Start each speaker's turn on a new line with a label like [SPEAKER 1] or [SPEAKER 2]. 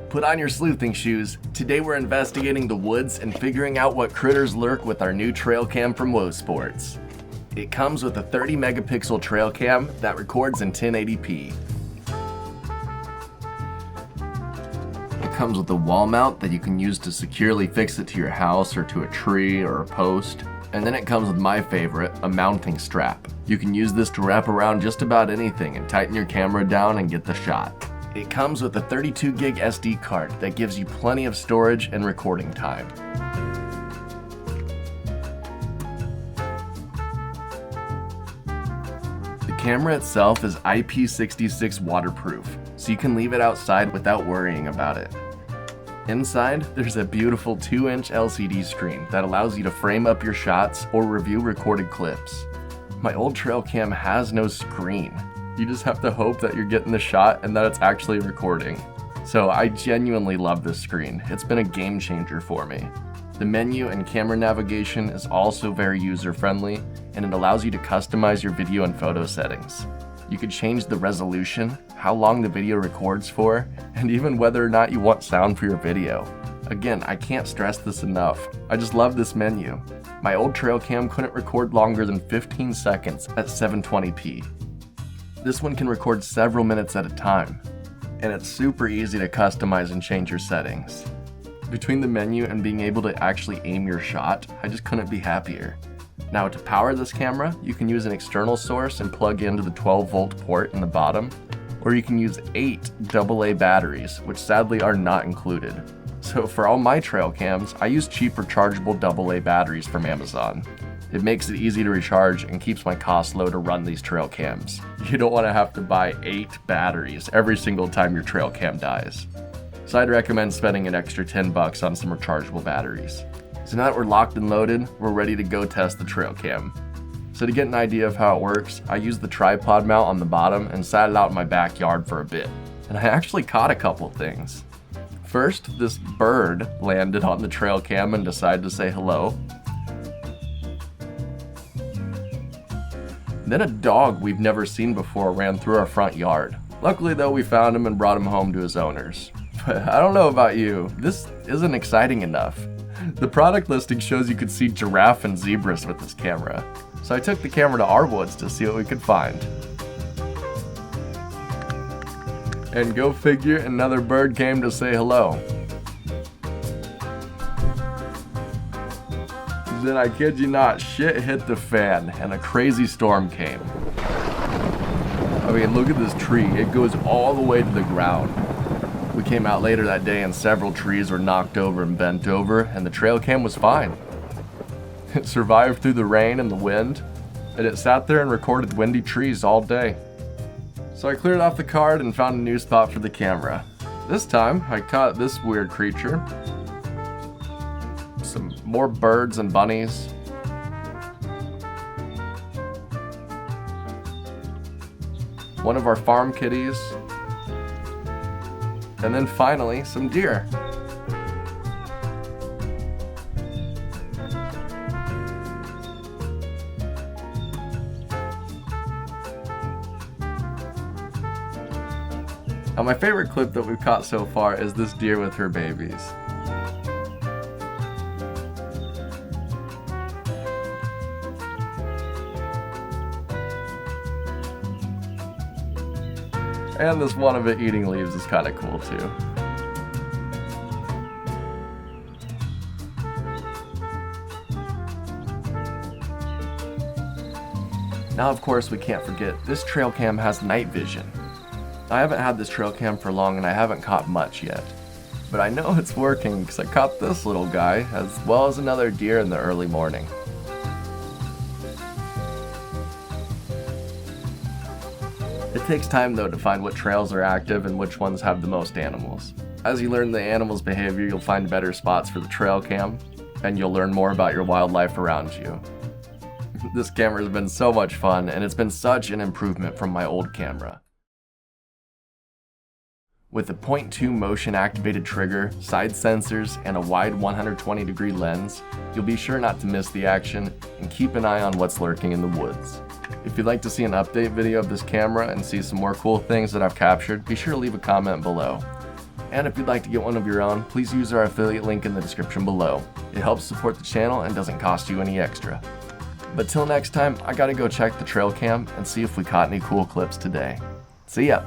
[SPEAKER 1] Put on your sleuthing shoes. Today we're investigating the woods and figuring out what critters lurk with our new trail cam from Wosports. It comes with a 30 megapixel trail cam that records in 1080p. It comes with a wall mount that you can use to securely fix it to your house or to a tree or a post. And then it comes with my favorite, a mounting strap. You can use this to wrap around just about anything and tighten your camera down and get the shot. It comes with a 32 gig SD card that gives you plenty of storage and recording time. The camera itself is Ip66 Waterproof, so you can leave it outside without worrying about it. Inside, there's a beautiful 2-inch LCD screen that allows you to frame up your shots or review recorded clips. My old trail cam has no screen. You just have to hope that you're getting the shot and that it's actually recording. So I genuinely love this screen. It's been a game changer for me. The menu and camera navigation is also very user-friendly, and it allows you to customize your video and photo settings. You can change the resolution, how long the video records for, and even whether or not you want sound for your video. Again, I can't stress this enough. I just love this menu. My old trail cam couldn't record longer than 15 seconds at 720p. This one can record several minutes at a time, and it's super easy to customize and change your settings. Between the menu and being able to actually aim your shot, I just couldn't be happier. Now, to power this camera, you can use an external source and plug into the 12-volt port in the bottom, or you can use 8 AA batteries, which sadly are not included. So for all my trail cams, I use cheaper chargeable AA batteries from Amazon. It makes it easy to recharge and keeps my costs low to run these trail cams. You don't want to have to buy 8 batteries every single time your trail cam dies. So I'd recommend spending an extra $10 on some rechargeable batteries. So now that we're locked and loaded, we're ready to go test the trail cam. So to get an idea of how it works, I used the tripod mount on the bottom and sat it out in my backyard for a bit. And I actually caught a couple things. First, this bird landed on the trail cam and decided to say hello. Then a dog we've never seen before ran through our front yard. Luckily though, we found him and brought him home to his owners. But I don't know about you, this isn't exciting enough. The product listing shows you could see giraffe and zebras with this camera. So I took the camera to our woods to see what we could find. And go figure, another bird came to say hello. Then I kid you not, shit hit the fan and a crazy storm came. I mean, look at this tree. It goes all the way to the ground. We came out later that day and several trees were knocked over and bent over, and the trail cam was fine. It survived through the rain and the wind, and it sat there and recorded windy trees all day. So I cleared off the card and found a new spot for the camera. This time, I caught this weird creature. Some more birds and bunnies. One of our farm kitties. And then finally, some deer. Now my favorite clip that we've caught so far is this deer with her babies. And this one of it eating leaves is kind of cool too. Now of course we can't forget, this trail cam has night vision. I haven't had this trail cam for long and I haven't caught much yet. But I know it's working because I caught this little guy as well as another deer in the early morning. It takes time though to find what trails are active and which ones have the most animals. As you learn the animals' behavior, you'll find better spots for the trail cam, and you'll learn more about your wildlife around you. This camera has been so much fun, and it's been such an improvement from my old camera. With a 0.2 motion activated trigger, side sensors, and a wide 120-degree lens, you'll be sure not to miss the action and keep an eye on what's lurking in the woods. If you'd like to see an update video of this camera and see some more cool things that I've captured, be sure to leave a comment below. And if you'd like to get one of your own, please use our affiliate link in the description below. It helps support the channel and doesn't cost you any extra. But till next time, I gotta go check the trail cam and see if we caught any cool clips today. See ya!